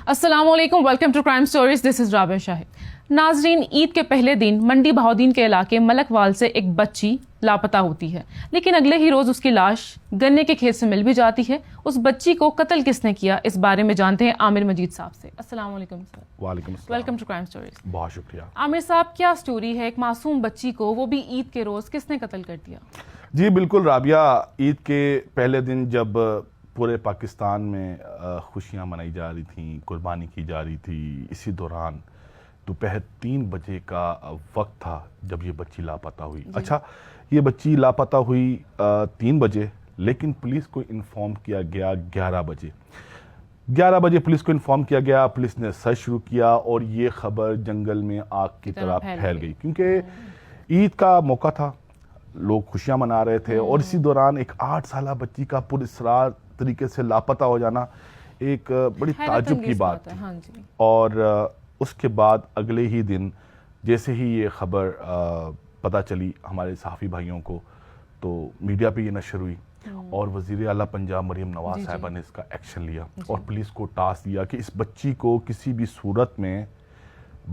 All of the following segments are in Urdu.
السلام علیکم، ویلکم ٹو کرائم سٹوریز، دس از رابعہ شاہد۔ ناظرین، عید کے پہلے دن منڈی بہاؤدین کے علاقے ملک وال سے ایک بچی لاپتہ ہوتی ہے، لیکن اگلے ہی روز اس کی لاش گنے کے کھیت سے مل بھی جاتی ہے۔ اس بچی کو قتل کس نے کیا، اس بارے میں جانتے ہیں عامر مجید صاحب سے۔ السلام علیکم سر۔ وعلیکم السلام، ویلکم ٹو کرائم سٹوریز۔ بہت شکریہ۔ عامر صاحب، کیا سٹوری ہے؟ ایک معصوم بچی کو، وہ بھی عید کے روز، کس نے قتل کر دیا؟ جی بالکل رابعہ، عید کے پہلے دن جب پورے پاکستان میں خوشیاں منائی جا رہی تھیں، قربانی کی جا رہی تھی، اسی دوران دوپہر 3 بجے کا وقت تھا جب یہ بچی لاپتہ ہوئی۔ اچھا، یہ بچی لاپتہ ہوئی 3 بجے، لیکن پولیس کو انفارم کیا گیا 11 بجے۔ 11 بجے پولیس کو انفارم کیا گیا، پولیس نے سرچ شروع کیا اور یہ خبر جنگل میں آگ کی طرح پھیل گئی، کیونکہ عید کا موقع تھا، لوگ خوشیاں منا رہے تھے، اور اسی دوران ایک 8 سالہ بچی کا پراسرار طریقے سے لاپتہ ہو جانا ایک بڑی تعجب کی بات تھی۔ اور اس کے بعد اگلے ہی دن جیسے ہی یہ خبر پتہ چلی ہمارے صحافی بھائیوں کو، تو میڈیا پہ یہ نشر ہوئی، اور وزیر اعلیٰ پنجاب مریم نواز صاحبہ نے اس کا ایکشن لیا اور پولیس کو ٹاسک دیا کہ اس بچی کو کسی بھی صورت میں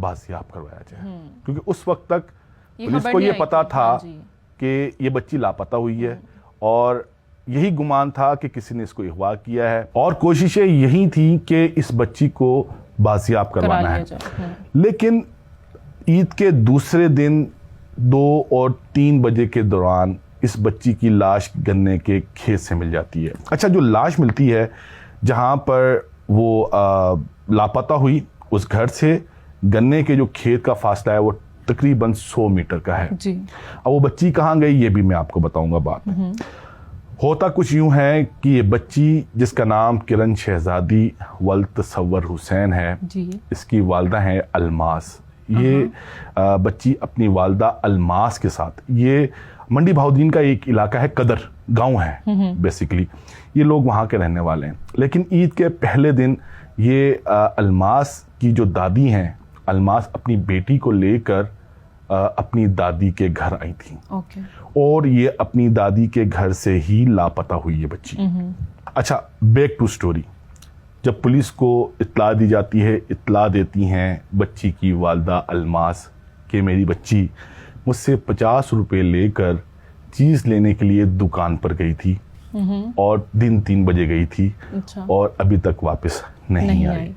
بازیاب کروایا جائے، کیونکہ اس وقت تک پولیس کو یہ پتا تھا کہ یہ بچی لاپتہ ہوئی ہے، اور یہی گمان تھا کہ کسی نے اس کو اغوا کیا ہے، اور کوششیں یہی تھیں کہ اس بچی کو بازیاب کروانا ہے۔ لیکن عید کے دوسرے دن 2 اور 3 بجے کے دوران اس بچی کی لاش گنے کے کھیت سے مل جاتی ہے۔ اچھا، جو لاش ملتی ہے جہاں پر وہ لاپتہ ہوئی، اس گھر سے گنے کے جو کھیت کا فاصلہ ہے وہ تقریباً 100 میٹر کا ہے۔ اب وہ بچی کہاں گئی یہ بھی میں آپ کو بتاؤں گا بعد میں۔ ہوتا کچھ یوں ہے کہ یہ بچی، جس کا نام کرن شہزادی ولد تصور حسین ہے، اس کی والدہ ہیں الماس۔ یہ بچی اپنی والدہ الماس کے ساتھ، یہ منڈی بہاؤدین کا ایک علاقہ ہے، قدر گاؤں ہے بیسیکلی، یہ لوگ وہاں کے رہنے والے ہیں۔ لیکن عید کے پہلے دن یہ الماس کی جو دادی ہیں، الماس اپنی بیٹی کو لے کر اپنی دادی کے گھر آئی تھی، اور یہ اپنی دادی کے گھر سے ہی لاپتہ ہوئی یہ بچی۔ اچھا، بیک ٹو سٹوری۔ جب پولیس کو اطلاع دی جاتی ہے، اطلاع دیتی ہیں بچی کی والدہ الماس کہ میری بچی مجھ سے 50 روپے لے کر چیز لینے کے لیے دکان پر گئی تھی، اور دن 3 بجے گئی تھی، اور ابھی تک واپس نہیں آئی۔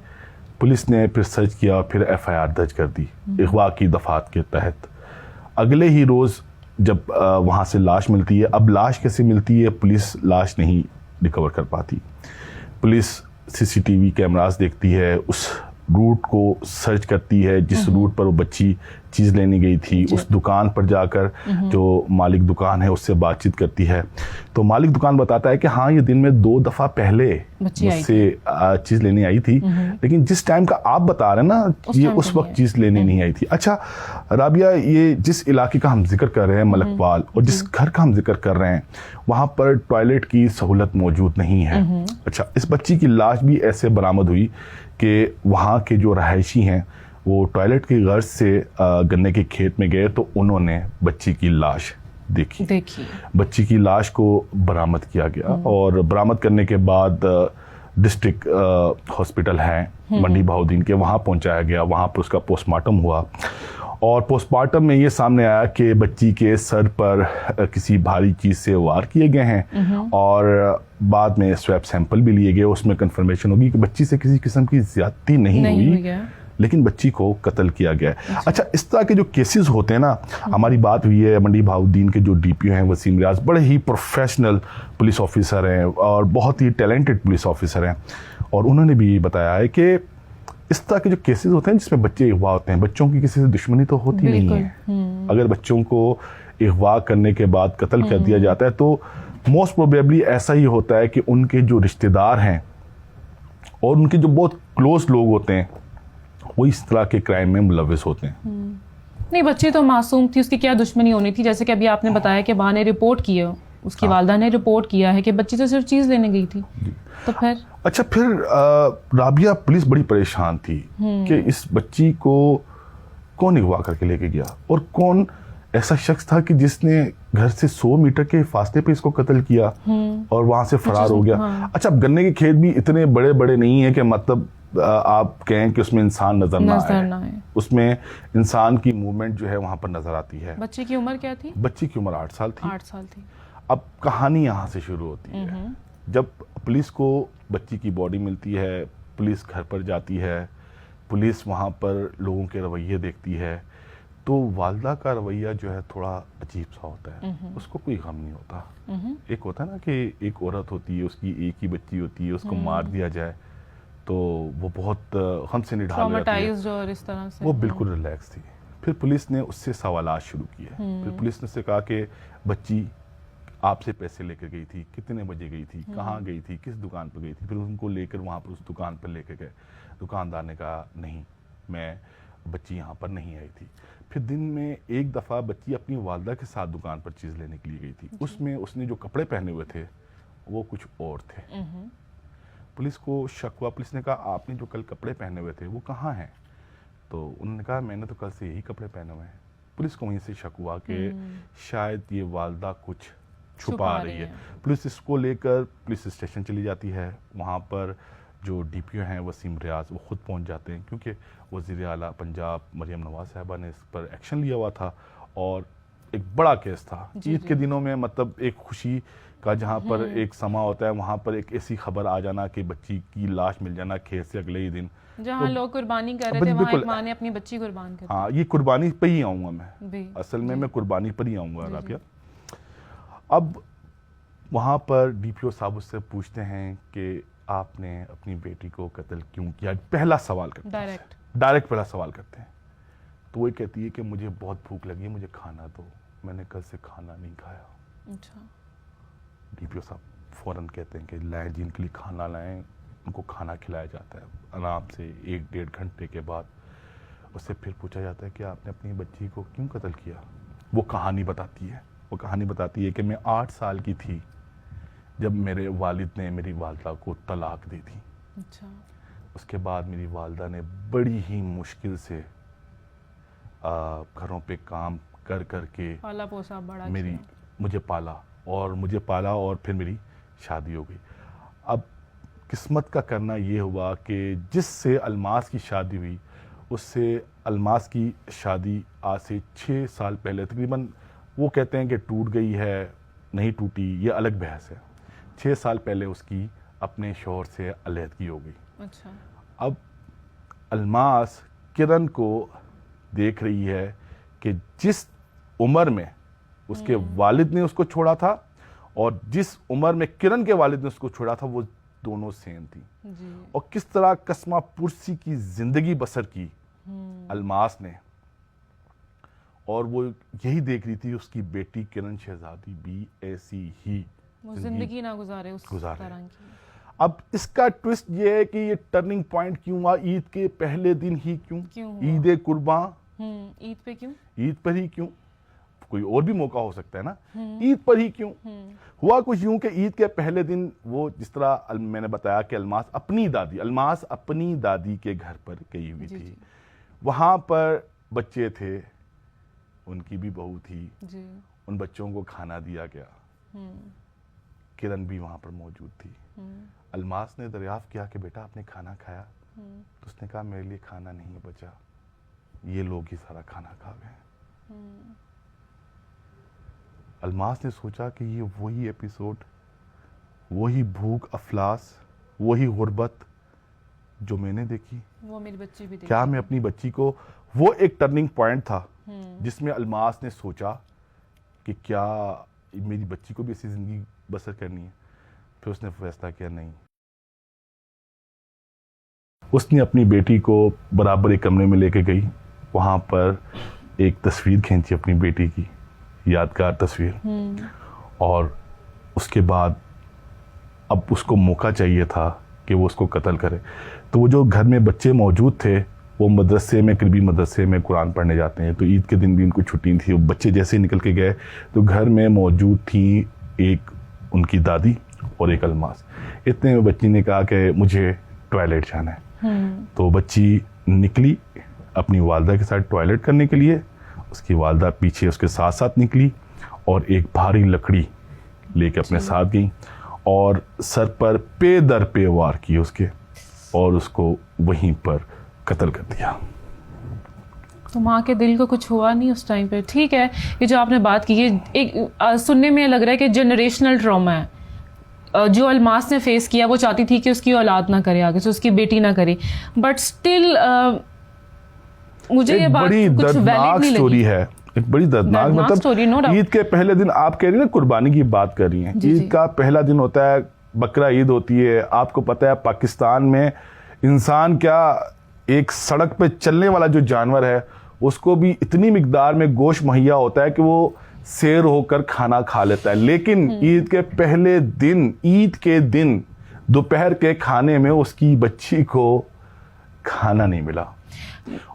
پولیس نے پھر سرچ کیا، پھر FIR درج کر دی اغوا کی دفعات کے تحت۔ اگلے ہی روز جب وہاں سے لاش ملتی ہے، اب لاش کیسے ملتی ہے، پولیس لاش نہیں ریکور کر پاتی۔ پولیس CCTV کیمراز دیکھتی ہے، اس روٹ کو سرچ کرتی ہے جس روٹ پر وہ بچی چیز لینے گئی تھی، اس دکان پر جا کر جو مالک دکان ہے اس سے بات چیت کرتی ہے، تو مالک دکان بتاتا ہے کہ ہاں یہ دن میں 2 دفعہ پہلے مجھ سے چیز لینے آئی تھی، لیکن جس ٹائم کا آپ بتا رہے ہیں نا، یہ اس وقت چیز لینے نہیں آئی تھی۔ اچھا رابعہ، یہ جس علاقے کا ہم ذکر کر رہے ہیں ملک وال، اور جس گھر کا ہم ذکر کر رہے ہیں، وہاں پر ٹوائلٹ کی سہولت موجود نہیں ہے۔ اچھا، اس بچی کی لاش بھی ایسے برآمد ہوئی کہ وہاں کے جو رہائشی ہیں وہ ٹوائلٹ کی غرض سے گنے کے کھیت میں گئے، تو انہوں نے بچی کی لاش دیکھی۔ بچی کی لاش کو برآمد کیا گیا، اور برآمد کرنے کے بعد ڈسٹرکٹ ہاسپٹل ہے منڈی بہاؤدین کے، وہاں پہنچایا گیا، وہاں پر اس کا پوسٹ مارٹم ہوا، اور پوسٹ مارٹم میں یہ سامنے آیا کہ بچی کے سر پر کسی بھاری چیز سے وار کیے گئے ہیں، اور بعد میں سویب سیمپل بھی لیے گئے، اس میں کنفرمیشن ہوگی کہ بچی سے کسی قسم کی زیادتی نہیں ہوئی، لیکن بچی کو قتل کیا گیا ہے۔ اچھا، اس طرح کے جو کیسز ہوتے ہیں نا، ہماری بات ہوئی ہے منڈی بہاؤدین کے جو DPO ہیں وسیم ریاض، بڑے ہی پروفیشنل پولیس آفیسر ہیں اور بہت ہی ٹیلنٹڈ پولیس آفیسر ہیں، اور انہوں نے بھی بتایا ہے کہ اس طرح کے جو کیسز ہوتے ہیں جس میں بچے اغوا ہوتے ہیں، بچوں کی کسی سے دشمنی تو ہوتی نہیں ہے، اگر بچوں کو اغوا کرنے کے بعد قتل کر دیا جاتا ہے تو موسٹ پروبیبلی ایسا ہی ہوتا ہے کہ ان کے جو رشتہ دار ہیں اور ان کے جو بہت کلوز لوگ ہوتے ہیں وہ اس طرح کے کرائم میں ملوث ہوتے ہیں۔ نہیں، بچی تو معصوم تھی، اس کی کیا دشمنی ہونی تھی؟ جیسے کہ ابھی آپ نے بتایا کہ وہاں نے رپورٹ کی ہے، اس کی والدہ نے رپورٹ کیا ہے کہ بچی تو صرف چیز لینے گئی تھی، تو پھر اچھا، پھر رابعہ پولیس بڑی پریشان تھی کہ اس بچی کو کون اغوا کر کے لے کے گیا، اور کون ایسا شخص تھا کہ جس نے گھر سے 100 میٹر کے فاصلے پہ اس کو قتل کیا اور وہاں سے فرار ہو گیا۔ اچھا، اب گنے کے کھیت بھی اتنے بڑے بڑے نہیں ہیں کہ مطلب آپ کہیں کہ اس میں انسان نظر نہ نہ آئے, آئے. اس میں انسان کی موومنٹ جو ہے وہاں پر نظر آتی ہے. بچے کی عمر کیا تھی؟ بچی کی عمر 8 سال تھی. 8 سال تھی. اب کہانی یہاں سے شروع ہوتی ہے. جب پولیس کو بچی کی باڈی ملتی ہے, پولیس گھر پر جاتی ہے, پولیس وہاں پر لوگوں کے رویے دیکھتی ہے, تو والدہ کا رویہ جو ہے تھوڑا عجیب سا ہوتا ہے. اس کو کوئی غم نہیں ہوتا. ایک ہوتا ہے نا کہ ایک عورت ہوتی ہے, اس کی ایک ہی بچی ہوتی ہے, اس کو مار دیا جائے تو وہ بہت غم سے نڈھال ہو جاتی ہے. اور اس طرح سے وہ بالکل ریلیکس تھی. پھر پولیس نے اس سے سوالات شروع کیے. پھر پولیس نے اس سے کہا کہ بچی آپ سے پیسے لے کر گئی تھی, کتنے بجے گئی تھی, کہاں گئی تھی, کس دکان پہ گئی تھی. پھر ان کو لے کر وہاں پر اس دکان پر لے کے گئے. دکاندار نے کہا نہیں, میں بچی یہاں پر نہیں آئی تھی. پھر دن میں ایک دفعہ بچی اپنی والدہ کے ساتھ دکان پر چیز لینے کے لیے گئی تھی. اس میں اس نے جو کپڑے پہنے ہوئے تھے وہ کچھ اور تھے. پولیس کو شک ہوا. پولیس نے کہا آپ نے جو کل کپڑے پہنے ہوئے تھے وہ کہاں ہیں؟ تو انہوں نے کہا میں نے تو کل سے یہی کپڑے پہنے ہوئے ہیں. پولیس کو وہیں سے شک ہوا کہ شاید یہ والدہ کچھ چھپا رہی ہے. پولیس اس کو لے کر پولیس اسٹیشن چلی جاتی ہے. وہاں پر جو ڈی پی او ہیں وسیم ریاض, وہ خود پہنچ جاتے ہیں, کیونکہ وزیر اعلیٰ پنجاب مریم نواز صاحبہ نے اس پر ایکشن لیا ہوا تھا اور ایک بڑا کیس تھا. عید کے دنوں میں مطلب ایک خوشی کا جہاں پر ایک سما ہوتا ہے, وہاں پر ایک ایسی خبر آ جانا کہ بچی کی لاش مل جانا کھیت سے اگلے ہی دن, جہاں لوگ قربانی کر رہے تھے وہاں ایک ماں نے اپنی بچی قربان کر دی. ہاں, یہ قربانی پہ ہی آؤں گا میں, اصل میں قربانی پر ہی آؤں گا رابعہ. اب وہاں پر ڈی پی او صاحب اس سے پوچھتے ہیں کہ آپ نے اپنی بیٹی کو قتل کیوں کیا؟ پہلا سوال کرتے ہیں, ڈائریکٹ پہلا سوال کرتے ہیں. تو وہ کہتی ہے کہ مجھے بہت بھوک لگی ہے, مجھے کھانا دو, میں نے کل سے کھانا نہیں کھایا. اچھا. ڈی پی او صاحب فوراً کہتے ہیں کہ لائیں, جن کے لیے کھانا لائیں, ان کو کھانا کھلایا جاتا ہے. آرام سے 1-1.5 گھنٹے کے بعد اس سے پھر پوچھا جاتا ہے کہ آپ نے اپنی بچی کو کیوں قتل کیا؟ وہ کہانی بتاتی ہے. وہ کہانی بتاتی ہے کہ میں 8 سال کی تھی جب میرے والد نے میری والدہ کو طلاق دی تھی. اچھا. اس کے بعد میری والدہ نے بڑی ہی مشکل سے گھروں پہ کام کر کر کے پالا پوسا بڑا مجھے پالا اور پھر میری شادی ہو گئی. اب قسمت کا کرنا یہ ہوا کہ جس سے الماس کی شادی ہوئی, اس سے الماس کی شادی آج سے 6 سال پہلے تقریباً, وہ کہتے ہیں کہ ٹوٹ گئی ہے, نہیں ٹوٹی, یہ الگ بحث ہے. 6 سال پہلے اس کی اپنے شوہر سے علیحدگی ہو گئی. اچھا. اب الماس کرن کو دیکھ رہی ہے کہ جس عمر میں اس کے والد نے اس کو چھوڑا تھا اور جس عمر میں کرن کے والد نے اس کو چھوڑا تھا وہ دونوں سیم تھی. اور کس طرح قسمہ پرسی کی زندگی بسر کی الماس نے, اور وہ یہی دیکھ رہی تھی اس کی بیٹی کرن شہزادی بھی ایسی ہی زندگی نہ گزارے اس طرح کی. اب اس کا ٹوسٹ یہ ہے کہ یہ ٹرننگ پوائنٹ کیوں ہوا عید کے پہلے دن ہی کیوں؟ عید قرباں عید پہ کیوں؟ عید پر ہی کیوں؟ کوئی اور بھی موقع ہو سکتا ہے نا, عید پر ہی کیوں ہوا؟ کچھ یوں کہ عید کے پہلے دن وہ جس طرح میں نے بتایا کہ الماس اپنی دادی کے گھر پر گئی ہوئی تھی. وہاں پر بچے تھے, ان کی بھی بہو تھی, ان بچوں کو کھانا دیا گیا. کرن بھی وہاں پر موجود تھی. الماس نے دریافت کیا کہ بیٹا آپ نے کھانا کھایا؟ تو اس نے کہا میرے لیے کھانا نہیں بچا, یہ لوگ ہی سارا کھانا کھا گئے. الماس نے سوچا کہ یہ وہی ایپیسوڈ, وہی بھوک افلاس, وہی غربت جو میں نے دیکھی, وہ میری بچی بھی دیکھی. کیا میں اپنی بچی کو, وہ ایک ٹرننگ پوائنٹ تھا جس میں الماس نے سوچا کہ کیا میری بچی کو بھی ایسی زندگی بسر کرنی ہے. پھر اس نے فیصلہ کیا نہیں. اس نے اپنی بیٹی کو برابر ایک کمرے میں لے کے گئی, وہاں پر ایک تصویر کھینچی اپنی بیٹی کی, یادگار تصویر. اور اس کے بعد اب اس کو موقع چاہیے تھا کہ وہ اس کو قتل کرے. تو وہ جو گھر میں بچے موجود تھے وہ مدرسے میں, قریبی مدرسے میں قرآن پڑھنے جاتے ہیں, تو عید کے دن بھی ان کو چھٹی تھی. وہ بچے جیسے ہی نکل کے گئے تو گھر میں موجود تھی ایک ان کی دادی اور ایک الماس. اتنے میں بچی نے کہا کہ مجھے ٹوائلٹ جانا ہے. تو بچی نکلی اپنی والدہ کے ساتھ ٹوائلٹ کرنے کے لیے, اس کی والدہ پیچھے اس کے ساتھ ساتھ نکلی اور ایک بھاری لکڑی لے کے اپنے ساتھ گئی اور سر پر پے در پے وار کی اس کے. اور اس کو وہیں پر قتل کر دیا. تو ماں کے دل کو کچھ ہوا نہیں اس ٹائم پہ. ٹھیک ہے, یہ جو آپ نے بات کی یہ ایک سننے میں لگ رہا ہے کہ جنریشنل ٹراما ہے. جو الماس نے فیس کیا وہ چاہتی تھی کہ اس کی اولاد نہ کرے آگے سے, اس کی بیٹی نہ کرے, بٹ اسٹل مجھے یہ بات کچھ ویلڈ نہیں لگی. ہے ایک بڑی دردناک, مطلب عید کے پہلے دن آپ کہہ رہی ہیں نا, قربانی کی بات کر رہی ہیں. عید کا پہلا دن ہوتا ہے, بقرہ عید ہوتی ہے. آپ کو پتہ ہے پاکستان میں انسان کیا, ایک سڑک پہ چلنے والا جو جانور ہے اس کو بھی اتنی مقدار میں گوشت مہیا ہوتا ہے کہ وہ سیر ہو کر کھانا کھا لیتا ہے. لیکن عید کے پہلے دن, عید کے دن دوپہر کے کھانے میں اس کی بچی کو کھانا نہیں ملا,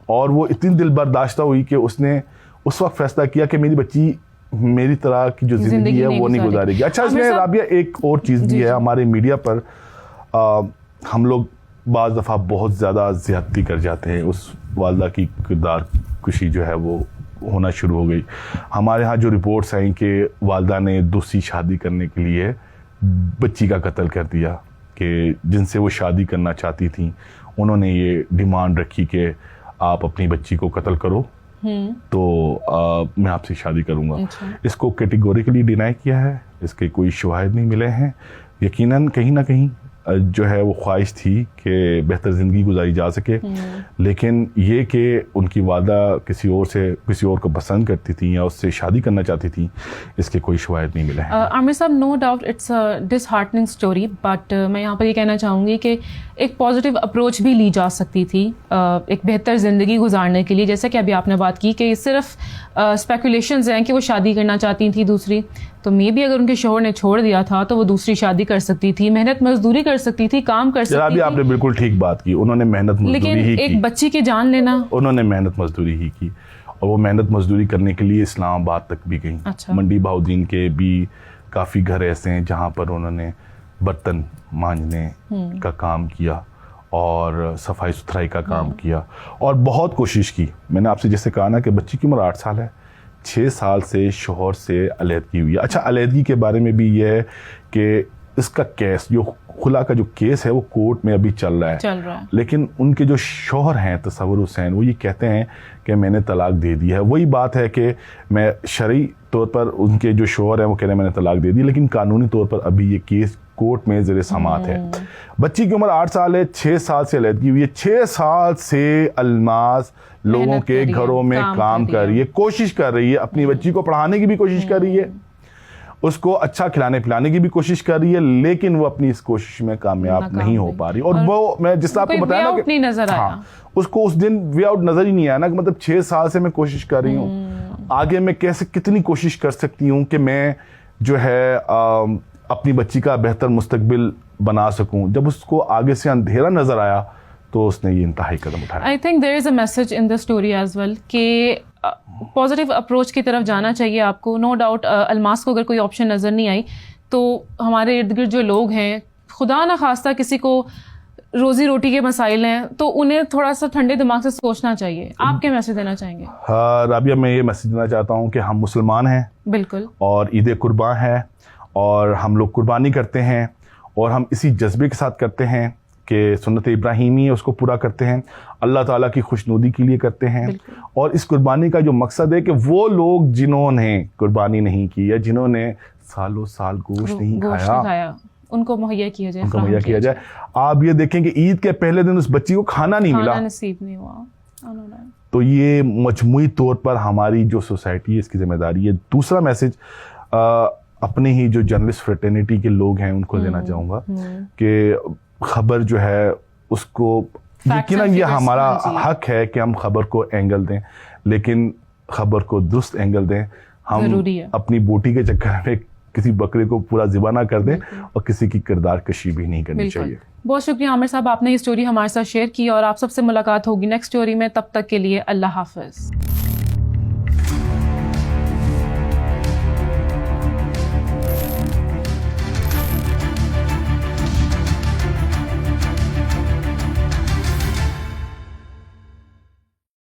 اور وہ اتنی دل برداشتہ ہوئی کہ اس نے اس وقت فیصلہ کیا کہ میری بچی میری طرح کی جو زندگی ہے وہ نہیں گزارے گی. اچھا, اس میں رابعہ ایک اور چیز بھی ہے, ہمارے میڈیا پر ہم لوگ بعض دفعہ بہت زیادہ زیادتی کر جاتے ہیں. اس والدہ کی کردار کشی جو ہے وہ ہونا شروع ہو گئی. ہمارے ہاں جو رپورٹس آئیں کہ والدہ نے دوسری شادی کرنے کے لیے بچی کا قتل کر دیا, کہ جن سے وہ شادی کرنا چاہتی تھیں انہوں نے یہ ڈیمانڈ رکھی کہ آپ اپنی بچی کو قتل کرو تو میں آپ سے شادی کروں گا. اس کو کیٹیگوریکلی ڈینائی کیا ہے, اس کے کوئی شواہد نہیں ملے ہیں. یقیناً کہیں نہ کہیں جو ہے وہ خواہش تھی کہ بہتر زندگی گزاری جا سکے, لیکن یہ کہ ان کی والدہ کسی اور کو پسند کرتی تھیں یا اس سے شادی کرنا چاہتی تھیں, اس کے کوئی شواہد نہیں ملے ہیں. عامر صاحب, no doubt it's a disheartening story, but میں یہاں پر یہ کہنا چاہوں گی کہ ایک پازیٹیو اپروچ بھی لی جا سکتی تھی ایک بہتر زندگی گزارنے کے لیے. جیسا کہ ابھی آپ نے بات کی کہ صرف اسپیکولیشنز ہیں کہ وہ شادی کرنا چاہتی تھیں دوسری, تو مے بھی اگر ان کے شوہر نے چھوڑ دیا تھا تو وہ دوسری شادی کر سکتی تھی, محنت مزدوری کر سکتی تھی, کام کر سکتی تھی. آپ نے بالکل ٹھیک بات کی, انہوں نے محنت مزدوری ہی کی. لیکن ایک بچی کی جان لینا, انہوں نے محنت مزدوری ہی کی, اور وہ محنت مزدوری کرنے کے لیے اسلام آباد تک بھی گئیں. منڈی بہاؤدین کے بھی کافی گھر ایسے ہیں جہاں پر انہوں نے برتن مانجنے کا کام کیا اور صفائی ستھرائی کا کام کیا, اور بہت کوشش کی. میں نے آپ سے جیسے کہا نا کہ بچی کی عمر 8 سال ہے, 6 سال سے شوہر سے علیحدگی ہوئی ہے. اچھا, علیحدگی کے بارے میں بھی یہ ہے کہ اس کا کیس, جو خلا کا جو کیس ہے وہ کورٹ میں ابھی چل رہا ہے, لیکن ان کے جو شوہر ہیں تصور حسین, وہ یہ کہتے ہیں کہ میں نے طلاق دے دی ہے. وہی بات ہے کہ میں شرعی طور پر ان کے جو شوہر ہیں وہ کہہ رہے ہیں میں نے طلاق دے دی, لیکن قانونی طور پر ابھی یہ کیس کورٹ میں زیر سماعت ہے. بچی کی عمر 8 سال ہے, 6 سال سے علیحدگی ہوئی ہے, 6 سال سے الماس لوگوں کے گھروں میں کام کر رہی ہے, کوشش کر رہی ہے, اپنی بچی کو پڑھانے کی بھی کوشش کر رہی ہے, اس کو اچھا کھلانے پلانے کی بھی کوشش کر رہی ہے, لیکن وہ اپنی اس کوشش میں کامیاب نہیں ہو پا رہی. اور وہ میں جس طرح آپ کو بتایا نا کہ اس کو اس دن وے آؤٹ نظر ہی نہیں آیا نا, کہ مطلب 6 سال سے میں کوشش کر رہی ہوں, آگے میں کیسے کتنی کوشش کر سکتی ہوں کہ میں جو ہے اپنی بچی کا بہتر مستقبل بنا سکوں. جب اس کو آگے سے اندھیرا نظر آیا تو اس نے یہ انتہائی قدم اٹھایا. I think there is a message in the story as well کہ پازیٹیو اپروچ کی طرف جانا چاہیے آپ کو. نو ڈاؤٹ الماس کو اگر کوئی آپشن نظر نہیں آئی تو ہمارے ارد گرد جو لوگ ہیں, خدا نہ خواستہ کسی کو روزی روٹی کے مسائل ہیں تو انہیں تھوڑا سا ٹھنڈے دماغ سے سوچنا چاہیے. آپ کیا میسج دینا چاہیں گے؟ رابعہ, میں یہ میسج دینا چاہتا ہوں کہ ہم مسلمان ہیں, بالکل, اور عید قربان ہے, اور ہم لوگ قربانی کرتے ہیں, اور ہم اسی جذبے کے ساتھ کرتے ہیں کہ سنت ابراہیمی ہے اس کو پورا کرتے ہیں, اللہ تعالیٰ کی خوشنودی کے لیے کرتے ہیں. اور اس قربانی کا جو مقصد ہے کہ وہ لوگ جنہوں نے قربانی نہیں کی یا جنہوں نے سالوں سال گوشت نہیں کھایا, ان کو مہیا کیا جائے. آپ یہ دیکھیں کہ عید کے پہلے دن اس بچی کو کھانا نہیں ملا, نصیب نہیں ہوا. تو یہ مجموعی طور پر ہماری جو سوسائٹی ہے اس کی ذمہ داری ہے. دوسرا میسج اپنے ہی جو جرنلسٹ فریٹرنیٹی کے لوگ ہیں ان کو دینا چاہوں گا کہ خبر جو ہے اس کو یقیناً یہ ہمارا حق ہے کہ ہم خبر کو اینگل دیں, لیکن خبر کو درست اینگل دیں. ہم اپنی بوٹی کے چکر میں کسی بکرے کو پورا ذبح نہ کر دیں, اور کسی کی کردار کشی بھی نہیں کرنی چاہیے. بہت شکریہ عامر صاحب, آپ نے یہ اسٹوری ہمارے ساتھ شیئر کی, اور آپ سب سے ملاقات ہوگی نیکسٹ اسٹوری میں. تب تک کے لیے اللہ حافظ.